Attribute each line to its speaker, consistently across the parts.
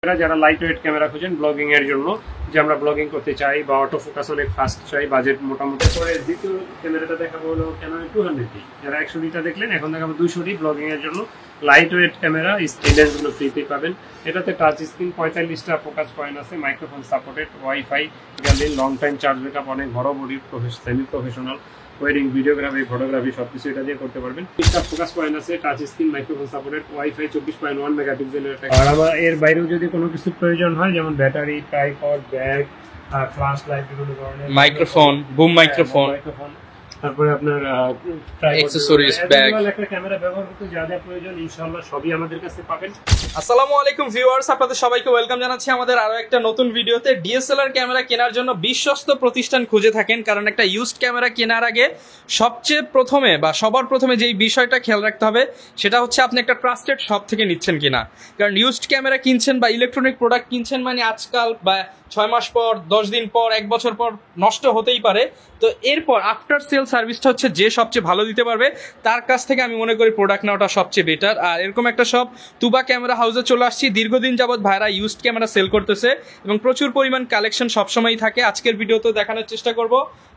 Speaker 1: যারা light weight camera খুঁজেন blogging এর জন্য, যে আমরা ব্লগিং করতে চাই বা অটো ফোকাস অনেক ফাস্ট চাই, বাজেট মোটামুটি। পরে দ্বিতীয় ক্যামেরাটা দেখাবো হলো ক্যানন 200D। যারা 100Dটা দেখলেন, এখন দেখাবো 200D ব্লগিং এর জন্য লাইট ওয়েট ক্যামেরা। লেন্সগুলো ফ্রিতে পাবেন। এটাতে টাচ স্ক্রিন, 45টা ফোকাস পয়েন্ট আছে, microphone supported, wifi, gallery, long time charge backup, অনেক বড় body, semi professional wedding, videography, photography সবকিছু এটা দিয়ে করতে পারবেন। 30টা ফোকাস পয়েন্ট আছে, touch screen, microphone supported, wifi, 24.1 মেগাপিক্সেলের। আর আমার এর বাইরেও যদি কোনো কিছু প্রয়োজন হয়, যেমন battery, tripod, bag, flash light, বিভিন্ন ধরনের
Speaker 2: মাইক্রোফোন, বুম মাইক্রোফোন,
Speaker 1: তারপরে আপনার
Speaker 2: অ্যাকসেসরিজ, ব্যাগ,
Speaker 1: একটা ক্যামেরা ব্যবহার করতে যা যা প্রয়োজন ইনশাআল্লাহ সবই আমাদের কাছে পাবেন।
Speaker 2: আসসালামু আলাইকুম ভিউয়ার্স, আপনাদের সবাইকে ওয়েলকাম জানাচ্ছি আমাদের আরো একটা নতুন ভিডিওতে। ডিএসএলআর ক্যামেরা কেনার জন্য বিশ্বস্ত প্রতিষ্ঠান খুঁজে থাকেন, কারণ একটা ইউজড ক্যামেরা কেনার আগে সবচেয়ে প্রথমে বা সবার প্রথমে যেই বিষয়টা খেয়াল রাখতে হবে সেটা হচ্ছে আপনি একটা ট্রাস্টেড শপ থেকে নিচ্ছেন কিনা। কারণ ইউজড ক্যামেরা কিনছেন বা ইলেকট্রনিক প্রোডাক্ট কিনছেন মানে আজকাল বা 6 মাস পর, 10 দিন পর, 1 বছর পর নষ্ট হতেই পারে। তো এরপর আফটার সেল সার্ভিসটা হচ্ছে যে সবচেয়ে ভালো দিতে পারবে তার কাছ থেকে আমি মনে করি প্রোডাক্ট নেওয়াটা সবচেয়ে বেটার। আর এরকম একটা শপ তুবা ক্যামেরা হাউসে চলে আসছি। দীর্ঘদিন যাবৎ ভাইরা ইউজড ক্যামেরা সেল করতেছে এবং প্রচুর পরিমাণ কালেকশন সবসময়ই থাকে। আজকের ভিডিওতে দেখানোর চেষ্টা করব।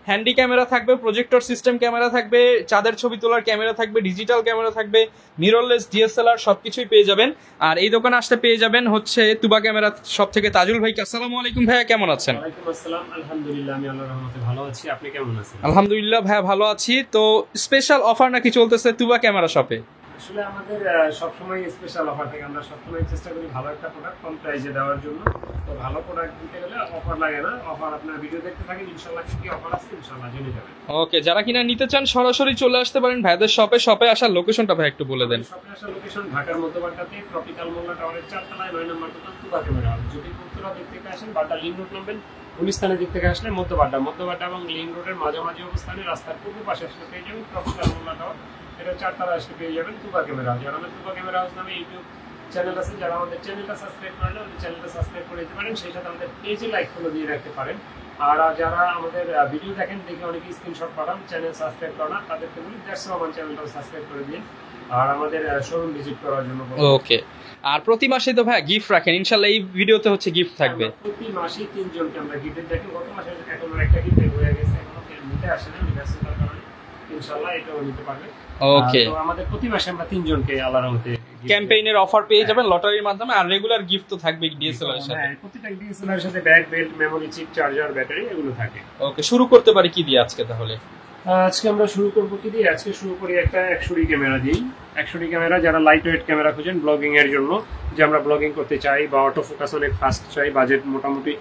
Speaker 2: হ্যান্ডি ক্যামেরা থাকবে, প্রজেক্টর সিস্টেম ক্যামেরা থাকবে, চাঁদের ছবি তোলার ক্যামেরা থাকবে, ডিজিটাল ক্যামেরা থাকবে, মিররলেস ডিএসএলআর সবকিছুই পেয়ে যাবেন। আর এই দোকানে আসতে পেয়ে যাবেন হচ্ছে তুবা ক্যামেরা শপ থেকে তাজুল ভাই। আসসালামু আলাইকুম ভাইয়া, কেমন আছেন?
Speaker 1: ওয়ালাইকুম আসসালাম, আলহামদুলিল্লাহ আমি আল্লাহর রহমতে ভালো আছি। আপনি কেমন আছেন?
Speaker 2: আলহামদুলিল্লাহ ভাইয়া ভালো আছি। তো স্পেশাল অফার নাকি চলতেছে তুবা ক্যামেরা শপে?
Speaker 1: আসলে আমাদের সবসময় স্পেশাল অফার থাকে। আমরা সবসময় চেষ্টা করি ভালো একটা প্রোডাক্ট কম প্রাইসে দেওয়ার জন্য। তো ভালো প্রোডাক্ট দিতে গেলে অফার লাগে না। অফার আপনার ভিডিও দেখতে থাকেন, ইনশাআল্লাহ কি অফার আছে ইনশাআল্লাহ জেনে যাবেন।
Speaker 2: ওকে, যারা কিনা নিতে চান সরাসরি চলে আসতে পারেন ভাইদের শপে। শপে আসার লোকেশনটা ভাই একটু বলে দেন।
Speaker 1: শপে আসার লোকেশন ঢাকার মধ্যবাড্ডাতে ট্রপিক্যাল মোল্লা টাওয়ারের 4 তলায় 9 নম্বর দোকান তুবা ক্যামেরা। যদি উত্তরা দিক থেকে আসেন, বাড্ডা লিংক রোড নামবেন। গুলিস্তানের দিক থেকে আসলে মধ্যবাড্ডা এবং লিংক রোডের মাঝামাঝি অবস্থানে রাস্তার পূর্ব পাশে আসলে পেয়ে যাবেন ট্রপিক্যাল মোল্লা টাওয়ার। এটা 4 তলায় আসলে পেয়ে যাবেন তুবা ক্যামেরা। যারা আমাদের তুবা ক্যামেরা হাউস নামে ইউটিউব চ্যানেল আছে, যারা আমাদের চ্যানেলটা সাবস্ক্রাইব করেন আমাদের চ্যানেলটা সাবস্ক্রাইব করে দিতে পারেন। সেই সাথে আমাদের পেজে লাইক ফলো দিয়ে রাখতে পারেন। আর যারা আমাদের ভিডিও দেখেন, দেখে অনেকে স্ক্রিনশট পাঠান, চ্যানেল সাবস্ক্রাইব করেন না, তাদেরকে বলি দ্যাটস আমার চ্যানেলটাও সাবস্ক্রাইব করে দিন আর আমাদের শোরুম ভিজিট করার জন্য।
Speaker 2: ওকে, আর প্রতি মাসে তো ভাই গিফট রাখেন ইনশাআল্লাহ। এই ভিডিওতে হচ্ছে গিফট থাকবে।
Speaker 1: প্রতি মাসে 3 জনকে আমরা গিফট দেখি। গত মাসে এখনো একটা গিফট হয়ে গেছে, এখনো নিতে আসে না, ব্যস্ততার কারণে। ইনশাআল্লাহ এটাও নিতে পারবে।
Speaker 2: ওকে,
Speaker 1: তো আমাদের প্রতি মাসে আমরা 3 জনকে আল্লাহর রহমতে
Speaker 2: ক্যাম্পেইনের অফার পেয়ে যাবেন লটারির মাধ্যমে। আর রেগুলার গিফট তো থাকবে ডিএসএলআর এর সাথে।
Speaker 1: হ্যাঁ, প্রতিটা ডিএসএলআর এর সাথে bag, belt, memory chip, charger, battery এগুলো থাকে।
Speaker 2: ওকে, শুরু করতে পারি কি দিয়ে আজকে তাহলে?
Speaker 1: আজকে আমরা শুরু করবো কি দিয়ে? আজকে শুরু করি একটা 100D ক্যামেরা দিই। 100D ক্যামেরা, যারা লাইট ওয়েট ক্যামেরা খুঁজেন ব্লগিং এর জন্য, যে আমরা ব্লগিং করতে চাই বা অটো ফোকাস অনেক ফাস্ট চাই, বাজেট মোটামুটি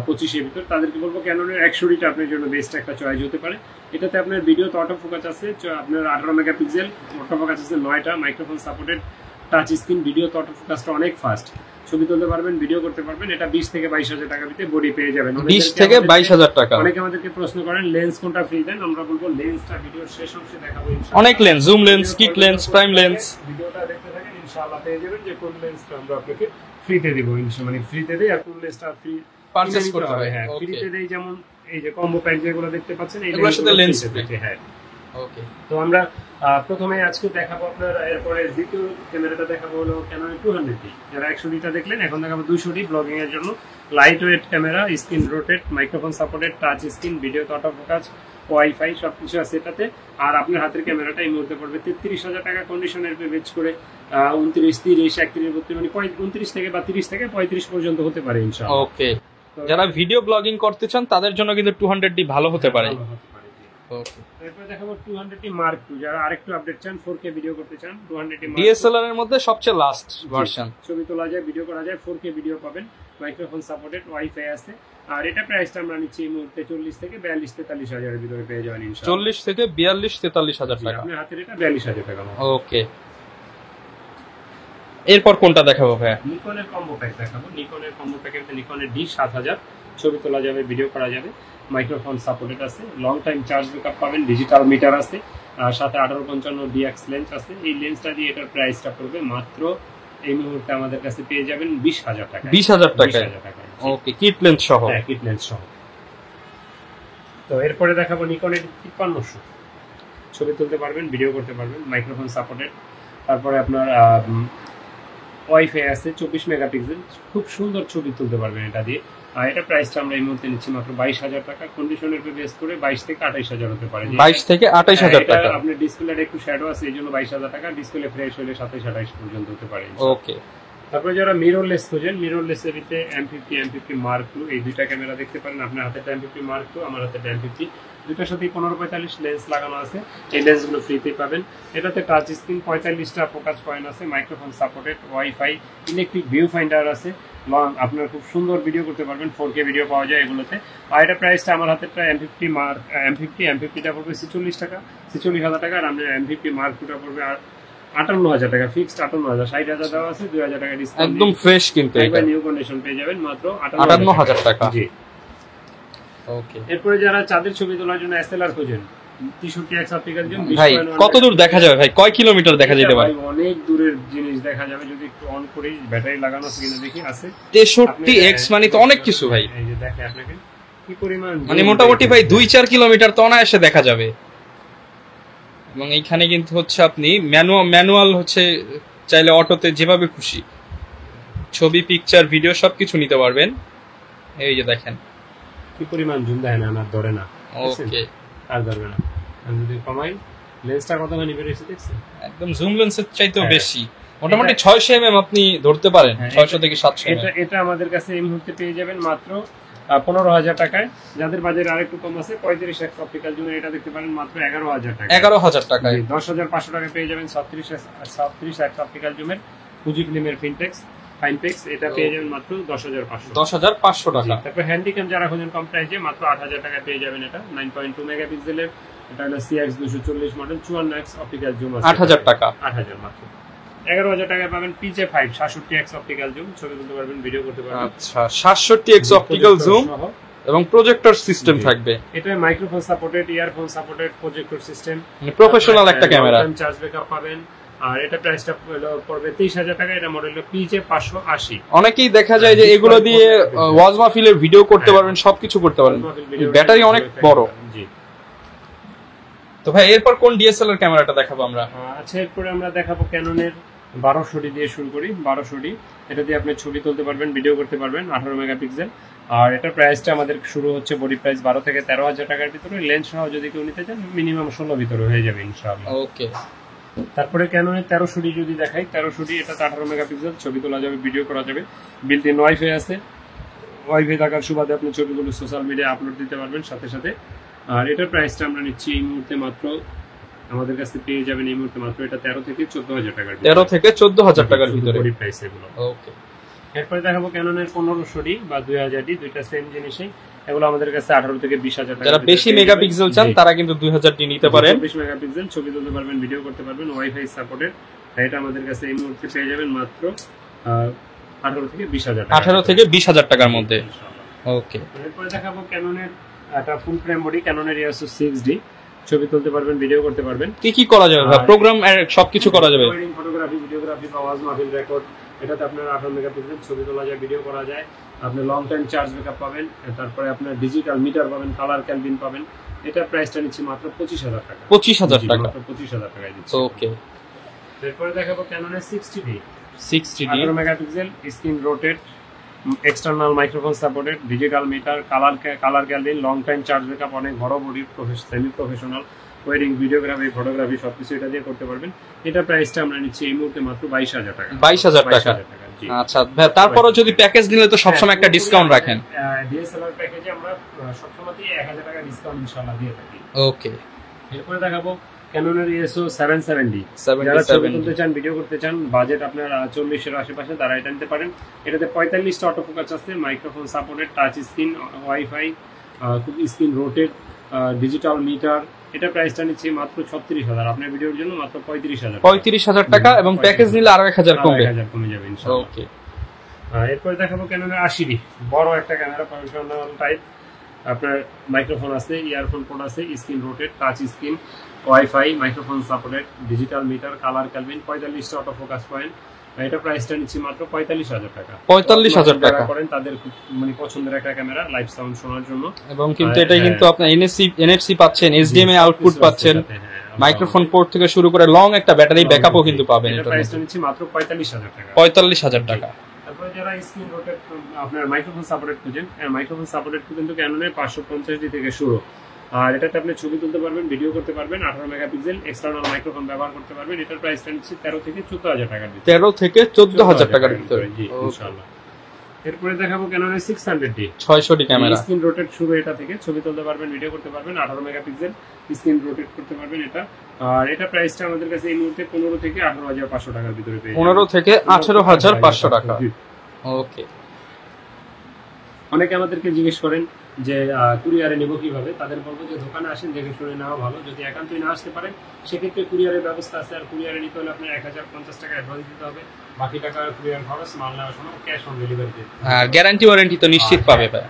Speaker 1: 25 এর ভিতর, তাদেরকে বলবো ক্যাননের 100Dটা আপনার জন্য বেস্ট একটা চয়েস হতে পারে। এটাতে আপনার ভিডিওতে অটো ফোকাস আছে, আপনার 18 মেগাপিক্সেল, অটো ফোকাস আছে 9টা, মাইক্রোফোন সাপোর্টেড, টাচ স্ক্রিন, ভিডিওতে অটো ফোকাসটা অনেক ফাস্ট, ছবি তুলতে পারবেন, ভিডিও করতে পারবেন। এটা 20 থেকে 22,000 টাকা ভিতরে বডি পেয়ে যাবেন।
Speaker 2: 20 থেকে 22,000 টাকা।
Speaker 1: অনেকে আমাদেরকে প্রশ্ন করেন লেন্স কোনটা ফ্রি দেন, আমরা বলবো লেন্সটা ভিডিওর শেষ অংশে দেখাবো ইনশাআল্লাহ।
Speaker 2: অনেক lens, zoom lens, kit lens, prime lens,
Speaker 1: ভিডিওটা দেখতে থাকেন ইনশাআল্লাহ পেয়ে যাবেন যে কোন লেন্সটা আমরা আপনাকে ফ্রিতে দেব। ইনশাআল্লাহ মানে ফ্রিতে দেই, আর কোন লেন্সটা ফ্রি
Speaker 2: পারচেজ করতে হবে।
Speaker 1: হ্যাঁ, ফ্রিতে দেই। যেমন এই যে কম্বো প্যাক যেগুলো দেখতে পাচ্ছেন,
Speaker 2: এগুলোর সাথে লেন্স
Speaker 1: থাকে। হ্যাঁ,
Speaker 2: ওকে।
Speaker 1: তো আমরা প্রথমে আজকে দেখাবো আপনার, এরপরে দ্বিতীয় ক্যামেরাটা দেখাবো হলো ক্যানন 200D। যারা 100Dটা দেখলেন, এখন দেখাবো 200D ব্লগিং এর জন্য light weight camera, screen rotate, microphone supported, touch screen, video auto focus, wifi সবকিছু আছে এটাতে। আর আপনার হাতের ক্যামেরাটা এই মুহূর্তে পড়বে 33,000 টাকা কন্ডিশনের বেচ করে। 29, 30, 31, 32 মানে 29 থেকে বা 30 থেকে 35 পর্যন্ত হতে পারে ইনশাআল্লাহ।
Speaker 2: ওকে, যারা ভিডিও ব্লগিং করতে চান তাদের জন্য কিন্তু 200D ভালো হতে পারে। ওকে,
Speaker 1: এরপর দেখাবো 200D Mark II। যারা আরেকটু আপডেট চান, 4K ভিডিও করতে চান, 200D Mark II
Speaker 2: ডিএসএলআর এর মধ্যে সবচেয়ে লাস্ট ভার্সন।
Speaker 1: ছবি তোলা যায়, ভিডিও করা যায়, 4K ভিডিও পাবেন, মাইক্রোফোন সাপোর্টেড, ওয়াইফাই আছে। আর এটা প্রাইসটা আমরা নিচ্ছি এই মুহূর্তে 40 থেকে 42-43 হাজারের ভিতরে পেয়ে যাবেন ইনশাআল্লাহ।
Speaker 2: 40 থেকে 42-43 হাজার টাকা।
Speaker 1: আপনার হাতের এটা 42,000 টাকা।
Speaker 2: ওকে, এরপর কোনটা দেখাবো ভাই?
Speaker 1: নিকনের কম্বো প্যাক দেখাবো। নিকনের কম্বো প্যাকের নিকনের D7000, ছবি তোলা যাবে, ভিডিও করা যাবে, মাইক্রোফোন সাপোর্টেড আছে, লং টাইম চার্জ ব্যাকআপ পাবেন, ডিজিটাল মিটার আছে, আর সাথে 1855 DX লেন্স আছে। এই লেন্সটা দিয়ে এটার প্রাইসটা পড়বে মাত্র এই মুহূর্তে আমাদের কাছে পেয়ে যাবেন 20,000 টাকা।
Speaker 2: 20,000 টাকা। ওকে, কিট লেন্স সহ।
Speaker 1: হ্যাঁ, কিট লেন্স সহ। তো এরপরে দেখাবো নিকনের 5300, ছবি তুলতে পারবেন, ভিডিও করতে পারবেন, মাইক্রোফোন সাপোর্টেড। তারপরে আপনার ওয়াইফাই আছে, 24 মেগাপিক্সেল, খুব সুন্দর ছবি তুলতে পারবেন এটা দিয়ে। আর এটা প্রাইসটা আমরা এই মুহূর্তে নিচ্ছি মাত্র 22,000 টাকা। কন্ডিশনের উপর বেস করে 22 থেকে 28,000 হতে পারে।
Speaker 2: 22 থেকে 28,000 টাকা।
Speaker 1: আপনার ডিসপ্লেটা একটু শ্যাডো আছে, এই জন্য 22,000 টাকা। ডিসপ্লে ফ্রেশ হলে 27-28 পর্যন্ত হতে পারে।
Speaker 2: ওকে।
Speaker 1: তারপরে যারা মিররলেস খোঁজেন, মিররলেসের ভিতরে M50 M50 Mark II এই দুইটা ক্যামেরা দেখতে পারেন। আপনার হাতে M50 Mark II, আমার হাতে M50, দুইটার সাথে 15-45 লেন্স লাগানো আছে। এই লেন্সগুলো ফ্রিতে পাবেন। এটাতে টাচ স্ক্রিন, 45টা ফোকাস পয়েন্ট আছে, microphone supported, wifi, electric view finder আছে। আপনার খুব সুন্দর ভিডিও করতে পারবেন, 4K ভিডিও পাওয়া যায় এগুলোতে। আর এটা প্রাইসটা আমার হাতেরটা M50টা পড়বে 46 টাকা, 46,000 টাকা। আর আপনার M50 Mark IIটা পড়বে 58,000 টাকা, ফিক্সড 58,000, 60,000 দেওয়া আছে, 2,000 টাকা ডিসকাউন্ট,
Speaker 2: একদম ফ্রেশ কিন্তু এটা
Speaker 1: নিউ কন্ডিশন পেয়ে যাবেন মাত্র
Speaker 2: 58,000 টাকা।
Speaker 1: জি
Speaker 2: ওকে।
Speaker 1: এরপরে যারা চাঁদের ছবি তোলার জন্য SLR খোঁজেন, 63x অপটিক্যাল জুম,
Speaker 2: ভাই কত দূর দেখা যাবে ভাই, কয় কিলোমিটার দেখা যেতে পারে?
Speaker 1: অনেক দূরের জিনিস দেখা যাবে যদি একটু অন করি। ব্যাটারি লাগানো আছে কিনা দেখি, আছে।
Speaker 2: 63x মানে তো অনেক কিছু ভাই।
Speaker 1: এই যে দেখে আপনাকে কি পরিমাণ,
Speaker 2: মানে মোটামুটি ভাই 2-4 কিলোমিটার তো অনায়াসে দেখা যাবে। এবং এইখানে কিন্তু হচ্ছে আপনি ম্যানুয়াল হচ্ছে চাইলে অটোতে যেভাবে খুশি ছবি, পিকচার, ভিডিও সবকিছু নিতে পারবেন। এই যে দেখেন
Speaker 1: কি পরিমাণ জুম দেয় না, আর ধরে না।
Speaker 2: ওকে,
Speaker 1: আর ধরবে না। আমি যদি কমাই, লেন্সটা কতখানি বেরিয়েছে দেখছেন?
Speaker 2: একদম জুম লেন্সের চাইতেও বেশি, মোটামুটি 600 mm আপনি ধরতে পারেন, 600 থেকে 700 mm।
Speaker 1: এটা আমাদের কাছে এই মুহূর্তে পেয়ে যাবেন মাত্র 15,000 টাকায়। যাদের বাজারে আরেকটু কম আছে, 35x অপটিক্যাল জুম, এটা দেখতে পারেন মাত্র 11,000 টাকা।
Speaker 2: 11,000 টাকায়
Speaker 1: 10,500 টাকা পেয়ে যাবেন 36x অপটিক্যাল জুমের ফুজি ফিল্মের ফাইনপেক্স, এটা পেয়ে যাবেন মাত্র 10,500
Speaker 2: টাকা।
Speaker 1: তারপর হ্যান্ডিক্যাম যারা খোঁজেন কম প্রাইসে, মাত্র 8,000 টাকায় পেয়ে যাবেন এটা, 9.2 মেগাপিক্সেলের। এটা হলো CX240 model, 54x optical zoom আছে,
Speaker 2: 8,000 টাকা।
Speaker 1: 8,000 মাত্র। 11,000 টাকায় পাবেন PJ5 67x অপটিক্যাল জুম, ছবি তুলতে পারবেন, ভিডিও করতে পারবেন।
Speaker 2: আচ্ছা, 67x অপটিক্যাল জুম এবং প্রজেক্টর সিস্টেম থাকবে।
Speaker 1: এটা microphone supported, earphone supported, projector system,
Speaker 2: মানে প্রফেশনাল একটা ক্যামেরা।
Speaker 1: চার্জ ব্যাকআপ পাবেন। আর এটা প্রাইসটা পড়বে 23,000 টাকা। এটা মডেল হলো PJ580।
Speaker 2: অনেকেই দেখা যায় যে এগুলো দিয়ে ওয়াজ মাহফিলের ভিডিও করতে পারবেন, সবকিছু করতে পারবেন, ব্যাটারি অনেক বড়।
Speaker 1: জি।
Speaker 2: তো ভাই এরপর কোন ডিএসএলআর ক্যামেরাটা দেখাবো আমরা?
Speaker 1: আচ্ছা, এরপরে আমরা দেখাবো ক্যাননের 1200D দিয়ে শুরু করি। 1200D, এটা দিয়ে আপনি ছবি তুলতে পারবেন, ভিডিও করতে পারবেন, 18 মেগাপিক্সেল। আর এটার প্রাইসটা আমাদের শুরু হচ্ছে বডি প্রাইস 12 থেকে 13,000 টাকার ভিতরে। লেন্স সহ যদি কেউ নিতে চান মিনিমাম 16 ভিতরে হয়ে যাবে ইনশাআল্লাহ।
Speaker 2: ওকে।
Speaker 1: তারপরে ক্যাননের 1300D যদি দেখাই, 1300D এটা 18 মেগাপিক্সেল, ছবি তোলা যাবে, ভিডিও করা যাবে, বিল্ট ইন ওয়াইফাই আছে। ওয়াইফাই থাকার সুবাদে আপনি ছবিগুলো সোশ্যাল মিডিয়ায় আপলোড দিতে পারবেন সাথে সাথে। আর এটার প্রাইসটা আমরা নিচ্ছি এই মুহূর্তে মাত্র, আমাদের কাছে পেয়ে যাবেন এই মুহূর্তে মাত্র এটা 13 থেকে 14,000 টাকার,
Speaker 2: 13 থেকে 14,000 টাকার ভিতরে
Speaker 1: বডি প্রাইস এগুলো।
Speaker 2: ওকে।
Speaker 1: এরপরে দেখাবো ক্যাননের 1500D বা 2000D, দুইটা সেম জিনিসই। এগুলো আমাদের কাছে 18 থেকে 20,000 টাকা।
Speaker 2: যারা বেশি মেগাপিক্সেল চান তারা কিন্তু 2000D নিতে পারেন।
Speaker 1: 20 মেগাপিক্সেল, ছবি তুলতে পারবেন, ভিডিও করতে পারবেন, ওয়াইফাই সাপোর্টেড। এটা আমাদের কাছে এই মুহূর্তে পেয়ে যাবেন মাত্র 18 থেকে 20,000 টাকা।
Speaker 2: 18 থেকে 20,000 টাকার মধ্যে। ওকে।
Speaker 1: এরপরে দেখাবো ক্যাননের একটা ফুল ফ্রেম বডি, ক্যাননের EOS 6D, ছবি তুলতে পারবেন, ভিডিও করতে পারবেন।
Speaker 2: কি করা যাবে ভাই? প্রোগ্রাম সবকিছু করা যাবে,
Speaker 1: ফটোগ্রাফি, ভিডিওগ্রাফি, আওয়াজ মাহফিল রেকর্ড। এটাতে আপনার 18 মেগাপিক্সেল, ছবি তোলা যায়, ভিডিও করা যায়। আপনি লং টাইম চার্জ ব্যাকআপ পাবেন। তারপরে আপনার ডিজিটাল মিটার পাবেন, কালার ক্যালভিন পাবেন। এটা প্রাইসটা নিচ্ছি মাত্র 25,000 টাকা।
Speaker 2: 25,000 টাকা,
Speaker 1: মাত্র 25,000 টাকায় দিচ্ছি।
Speaker 2: ওকে।
Speaker 1: এরপরে দেখাবো ক্যাননের 60D,
Speaker 2: 18
Speaker 1: megapixel, screen rotate, external microphone supported, digital meter, colour kelvin, long time charge backup, অনেক বড় body, semi professional wedding, videography, photography সবকিছু এটা দিয়ে করতে পারবেন। এটা প্রাইসটা আমরা নিচ্ছি এই মুহূর্তে মাত্র 22,000 টাকা।
Speaker 2: 22,000 টাকা। আচ্ছা, তারপরে যদি প্যাকেজ নিলে তো সবসময় একটা ডিসকাউন্ট রাখেন।
Speaker 1: ডিএসএলআর প্যাকেজে আমরা সবসময় 1000 টাকা ডিসকাউন্ট ইনশাআল্লাহ দিয়ে থাকি।
Speaker 2: ওকে।
Speaker 1: এরপরে দেখাবো ক্যাননের ISO 770। যারা ছবি তুলতে চান, ভিডিও করতে চান, বাজেট আপনার 40 এর আশেপাশে, তারা এটা নিতে পারেন। এটাতে 45টা অটো ফোকাস আছে, microphone supported, touch screen, wifi, screen rotate, digital meter. এটা প্রাইসটা নিচ্ছি মাত্র 36,000, আপনার ভিডিওর জন্য মাত্র 35,000
Speaker 2: টাকা, এবং প্যাকেজ নিলে আরো 1,000 কমবে,
Speaker 1: 1,000 কমে যাবে ইনশাআল্লাহ। ওকে। এরপর দেখাবো ক্যাননের 80D, বড় একটা ক্যামেরা, প্রফেশনাল টাইপ। আপনার মাইক্রোফোন আছে, ইয়ারফোন পোর্ট আছে, screen rotate, touch screen, wifi, microphone supported, digital meter, colour Kelvin, 45টা অটো ফোকাস পয়েন্ট। এটা প্রাইসটা নিচ্ছি মাত্র 45,000 টাকা।
Speaker 2: 45,000 টাকা
Speaker 1: করেন তাদের খুব মানে পছন্দের একটা ক্যামেরা, লাইভ সাউন্ড শোনার জন্য।
Speaker 2: এবং কিন্তু এটা কিন্তু আপনি NFC পাচ্ছেন, HDMI আউটপুট পাচ্ছেন, মাইক্রোফোন পোর্ট থেকে শুরু করে লং একটা ব্যাটারি ব্যাকআপও কিন্তু পাবেন।
Speaker 1: এটা প্রাইসটা নিচ্ছি মাত্র 45000 টাকা।
Speaker 2: 45000 টাকা।
Speaker 1: তারপরে যারা স্ক্রিন রোটেট আপনার মাইক্রোফোন সাপোর্টেড খুঁজেন, মাইক্রোফোন সাপোর্টেড কিন্তু ক্যাননের 550 থেকে শুরু। আর এটাতে আপনি ছবি তুলতে পারবেন, ভিডিও করতে পারবেন, 18 মেগাপিক্সেল এক্সটার্নাল মাইক্রোফোন ব্যবহার করতে পারবেন। এটার প্রাইসটা নিচ্ছি 13 থেকে 14000 টাকার ভিতরে।
Speaker 2: 13 থেকে 14000 টাকার ভিতরে,
Speaker 1: জি ইনশাআল্লাহ। এরপরে দেখাবো ক্যাননের 600D
Speaker 2: 600D camera.
Speaker 1: Screen rotate শুরু এটা থেকে, ছবি তুলতে পারবেন, ভিডিও করতে পারবেন, 18 মেগাপিক্সেল স্ক্রিন রোটেট করতে পারবেন এটা। আর এটা প্রাইসটা আমাদের কাছে এই মুহূর্তে 15 থেকে 18500 টাকার ভিতরে পেয়ে যাবেন।
Speaker 2: 15 থেকে 18500 টাকা। ওকে।
Speaker 1: অনেকে আমাদেরকে জিজ্ঞেস করেন যে কুরিয়ারে নেব কিভাবে, তাদের বলবো যে দোকানে আসেন, দেখে শুনে নেওয়া ভালো। যদি একান্তই না আসতে পারেন সেক্ষেত্রে কুরিয়ারের ব্যবস্থা আছে। আর কুরিয়ারে নিতে হলে আপনার 1050 টাকা অ্যাডভান্স দিতে হবে, বাকি টাকা কুরিয়ার খরচ, মাল নেওয়ার সময় ক্যাশ অন ডেলিভারি দিতে হবে।
Speaker 2: আর গ্যারান্টি ওয়ারেন্টি তো নিশ্চিত পাবে ভাই।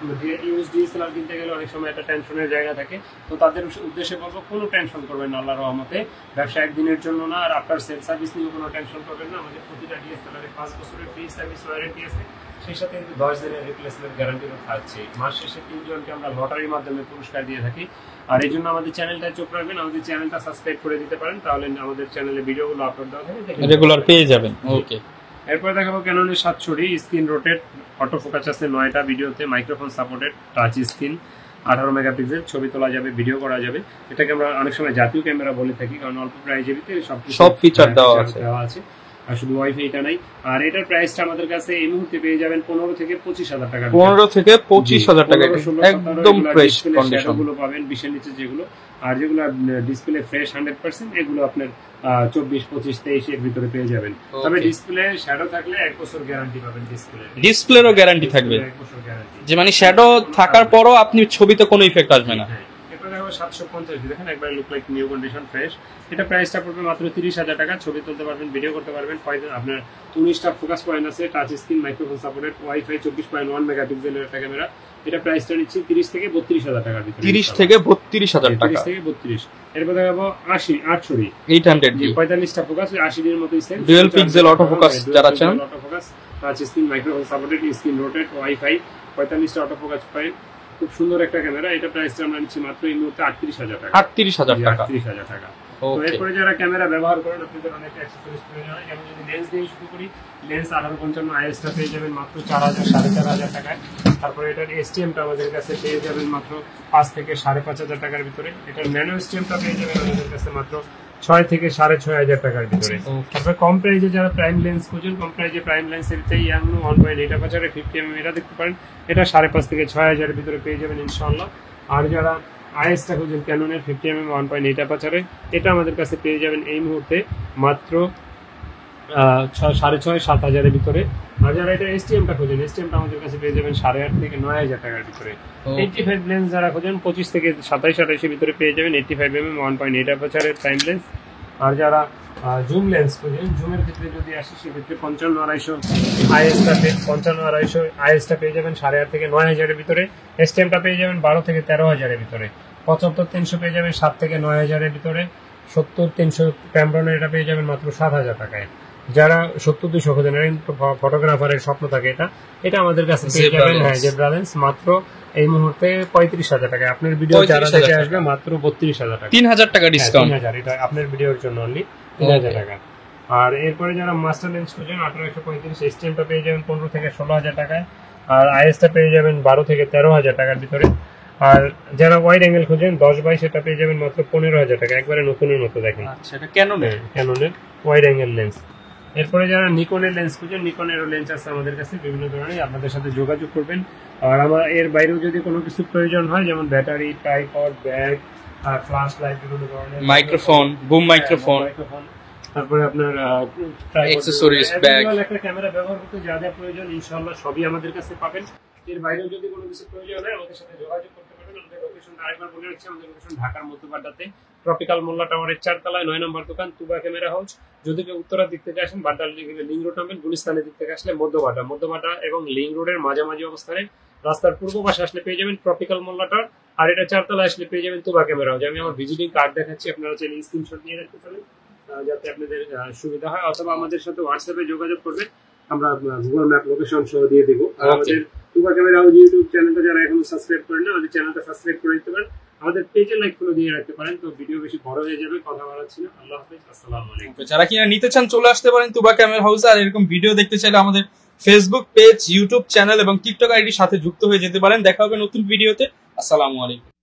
Speaker 1: ইউএস ডিএসএলআর কিনতে গেলে অনেক সময় একটা টেনশনের জায়গা থাকে, তো তাদের উদ্দেশ্যে বলবো কোনো টেনশন করবেন না আল্লাহর রহমতে। ব্যবসা একদিনের জন্য না, আর আপনার সেল সার্ভিস নিয়ে কোনো টেনশন করবেন না। আমাদের প্রতিটা ডিএসএলআর 5 বছরের ফ্রি সার্ভিস ওয়ারেন্টি আছে, সেই সাথে কিন্তু 10 দিনের রিপ্লেসমেন্ট গ্যারান্টিও থাকছে। মাস শেষে 3 জনকে আমরা লটারির মাধ্যমে পুরস্কার দিয়ে থাকি। আর এই জন্য আমাদের চ্যানেলটা চোখ রাখবেন, আমাদের চ্যানেলটা সাবস্ক্রাইব করে দিতে পারেন, তাহলে আমাদের চ্যানেলে ভিডিওগুলো আপলোড দেওয়া থাকে,
Speaker 2: রেগুলার পেয়ে যাবেন। ওকে।
Speaker 1: এরপর দেখাবো ক্যাননের 700D screen rotate, auto focus আছে 9টা ভিডিওতে, microphone supported, touch screen, 18 megapixel, ছবি তোলা যাবে, ভিডিও করা যাবে। এটাকে আমরা অনেক সময় জাতীয় ক্যামেরা বলে থাকি, কারণ অল্প প্রাইজে সব ফিচার দেওয়া আছে। আর শুধু ওয়াইফাই এটা নাই। আর এটার প্রাইসটা আমাদের কাছে এই মুহূর্তে পেয়ে যাবেন 15 থেকে 25000 টাকা।
Speaker 2: 15 থেকে 25000 টাকা, একদম ফ্রেশ কন্ডিশন
Speaker 1: গুলো পাবেন 20 এর নিচে যেগুলো। আর যেগুলো ডিসপ্লে ফ্রেশ 100% এগুলো আপনার 24, 25, 23 এর ভিতরে পেয়ে যাবেন। তবে ডিসপ্লে শ্যাডো থাকলে 1 বছর গ্যারান্টি পাবেন।
Speaker 2: ডিসপ্লেরও গ্যারান্টি থাকবে,
Speaker 1: 1 বছর গ্যারান্টি,
Speaker 2: যে মানে শ্যাডো থাকার পরও আপনি ছবিতে কোনো ইফেক্ট আসবে না।
Speaker 1: এরপর দেখো 750, দেখেন একবার look like new condition fresh. এটা প্রাইসটা পড়বে মাত্র 30000 টাকা। ছবি তুলতে পারবেন, ভিডিও করতে পারবেন। আপনার 19টা ফোকাস পয়েন্ট আছে, touch screen, microphone supported, wifi, 24.1 মেগাপিক্সেলের একটা ক্যামেরা। এটা প্রাইসটা নিচ্ছি 30 থেকে 32000 টাকার ভিতরে।
Speaker 2: 30 থেকে 32000 টাকা।
Speaker 1: 30 থেকে 32। এরপর দেখাবো 800D
Speaker 2: 800D
Speaker 1: 45টা ফোকাস, 80 এর মতোই same,
Speaker 2: dual pixel auto focus যারা চান,
Speaker 1: auto focus, touch screen, microphone supported, screen rotate, wifi, 45টা অটো ফোকাস পয়েন্ট। খুব সুন্দর একটা ক্যামেরা। এটা প্রাইসটা আমরা নিচ্ছি মাত্র এই মুহূর্তে 38000 টাকা।
Speaker 2: 38000 টাকা।
Speaker 1: 38000 টাকা। তো এরপরে যারা ক্যামেরা ব্যবহার করেন, আপনাদের অনেক অ্যাকসেসরিজ প্রয়োজন হয়। যেমন যদি লেন্স দিয়ে শুরু করি, লেন্স 1855 আইএসটা পেয়ে যাবেন মাত্র 4000, 4500 টাকায়। তারপরে এটার এসটিএমটা আমাদের কাছে পেয়ে যাবেন মাত্র 5 থেকে 5500 টাকার ভিতরে। এটার ন্যানো এসটিএমটা পেয়ে যাবেন আমাদের কাছে মাত্র 6 থেকে 6500 টাকার ভিতরে। তারপরে কম প্রাইজে যারা প্রাইম লেন্স খুঁজেন, কম প্রাইজে প্রাইম লেন্সের ইয়াংনো 1.8 আপারচারে 50mm এটা দেখতে পারেন। এটা 5.5 থেকে 6000 এর ভিতরে পেয়ে যাবেন ইনশাআল্লাহ। আর যারা আইএসটা খুঁজেন ক্যাননের 50mm 1.8 আপারচারে, এটা আমাদের কাছে পেয়ে যাবেন এই মুহূর্তে মাত্র 6,500-7,000 এর ভিতরে। আর যারা এটা এসটিএমটা খোঁজেন, এসটিএমটা আমাদের কাছে পেয়ে যাবেন 8,500 থেকে 9,000 টাকার ভিতরে। 85 লেন্স যারা খোঁজেন 25 থেকে 27-28 এর ভিতরে পেয়ে যাবেন 85mm 1.8 আপারচারের প্রাইম লেন্স। আর যারা জুম লেন্স খোঁজেন, জুমের ক্ষেত্রে যদি আসি সেক্ষেত্রে 55-250 আইএসটা পেয়ে যাবেন 8,500 থেকে 9,000 এর ভিতরে। এসটিএমটা পেয়ে যাবেন 12 থেকে 13,000 এর ভিতরে। 75-300 পেয়ে যাবেন 7 থেকে 9,000 এর ভিতরে। 70-300 ক্যামরনের এটা পেয়ে যাবেন মাত্র 7,000 টাকায়। যারা 70-200 খোঁজেন, ফটোগ্রাফারের স্বপ্ন থাকে, এটা আমাদের কাছে পেয়ে যাবেন জেব্রা লেন্স মাত্র এই মুহূর্তে 35,000 টাকায়। আপনার ভিডিও যারা দেখে আসবে মাত্র 32,000 টাকা,
Speaker 2: 3000 টাকা ডিসকাউন্ট।
Speaker 1: 3000, এটা আপনার ভিডিওর জন্য অনলি 3000 টাকা। আর এরপরে যারা মাস্টার লেন্স খোঁজেন 1835 এসটিএমটা পেয়ে যাবেন 15 থেকে 16,000 টাকায়। আর আইএসটা পেয়ে যাবেন 12 থেকে 13,000 টাকার ভিতরে। আর যারা ওয়াইড অ্যাঙ্গেল খোঁজেন 10-22 এটা পেয়ে যাবেন মাত্র 15,000 টাকা, একবারে নতুনের মতো দেখেন।
Speaker 2: আচ্ছা, এটা ক্যাননের
Speaker 1: ওয়াইড অ্যাঙ্গেল লেন্স। এরপরে যারা নিকনের লেন্স খুঁজেন, নিকনেরও লেন্স আছে আমাদের কাছে বিভিন্ন ধরনের, আপনাদের সাথে যোগাযোগ করবেন। আর আমার এর বাইরেও যদি কোনো কিছু প্রয়োজন হয়, যেমন battery, tripod, bag, flash light, বিভিন্ন ধরনের
Speaker 2: মাইক্রোফোন, বুম মাইক্রোফোন,
Speaker 1: তারপরে আপনার
Speaker 2: অ্যাকসেসরিজ, ব্যাগ,
Speaker 1: একটা ক্যামেরা ব্যবহার করতে যা যা প্রয়োজন ইনশাআল্লাহ সবই আমাদের কাছে পাবেন। এর বাইরেও যদি কোনো কিছু প্রয়োজন হয় আমাদের সাথে যোগাযোগ করতে পারবেন। আমাদের লোকেশনটা আরেকবার বলে রাখছি, আমাদের লোকেশন ঢাকার মধ্যবাড্ডাতে, ট্রপিক্যাল মোল্লা টাওয়ারের 4 তলায় 9 নম্বর দোকান, তুবা ক্যামেরা হাউস। যদি কেউ উত্তরার দিক থেকে আসেন, বাড্ডার লিং রোড নামবেন, গুলিস্তানের দিক থেকে আসলে মধ্যবাড্ডা এবং লিং রোডের মাঝামাঝি অবস্থানে রাস্তার পূর্ব পাশে আসলে পেয়ে যাবেন ট্রপিক্যাল মোল্লা টাওয়ার। আর এটা 4 তলায় আসলে পেয়ে যাবেন তুবা ক্যামেরা হাউস। আমি আমার ভিজিটিং কার্ড দেখাচ্ছি, আপনারা চাইলে স্ক্রিনশট নিয়ে রাখতে পারেন যাতে আপনাদের সুবিধা হয়, অথবা আমাদের সাথে হোয়াটসঅ্যাপে যোগাযোগ করবে, আমরা গুগল ম্যাপ লোকেশন সহ দিয়ে দেবো। আর আমাদের তুবা ক্যামেরা হাউস ইউটিউব চ্যানেলটা যারা এখনো সাবস্ক্রাইব করেন না, আমাদের চ্যানেলটা সাবস্ক্রাইব করে দিতে পারেন। আমাদের পেজে লাইক ফলো দিয়ে রাখতে পারেন। তো ভিডিও বেশি বড় হয়ে যাবে, কথা বাড়াচ্ছি না। আল্লাহ হাফেজ, আসসালামু আলাইকুম।
Speaker 2: যারা কিনা নিতে চান চলে আসতে পারেন তুবা ক্যামেরা হাউসে। আর এরকম ভিডিও দেখতে চাইলে আমাদের ফেসবুক পেজ, ইউটিউব চ্যানেল এবং টিকটক আইডির সাথে যুক্ত হয়ে যেতে পারেন। দেখা হবে নতুন ভিডিওতে। আসসালামু আলাইকুম।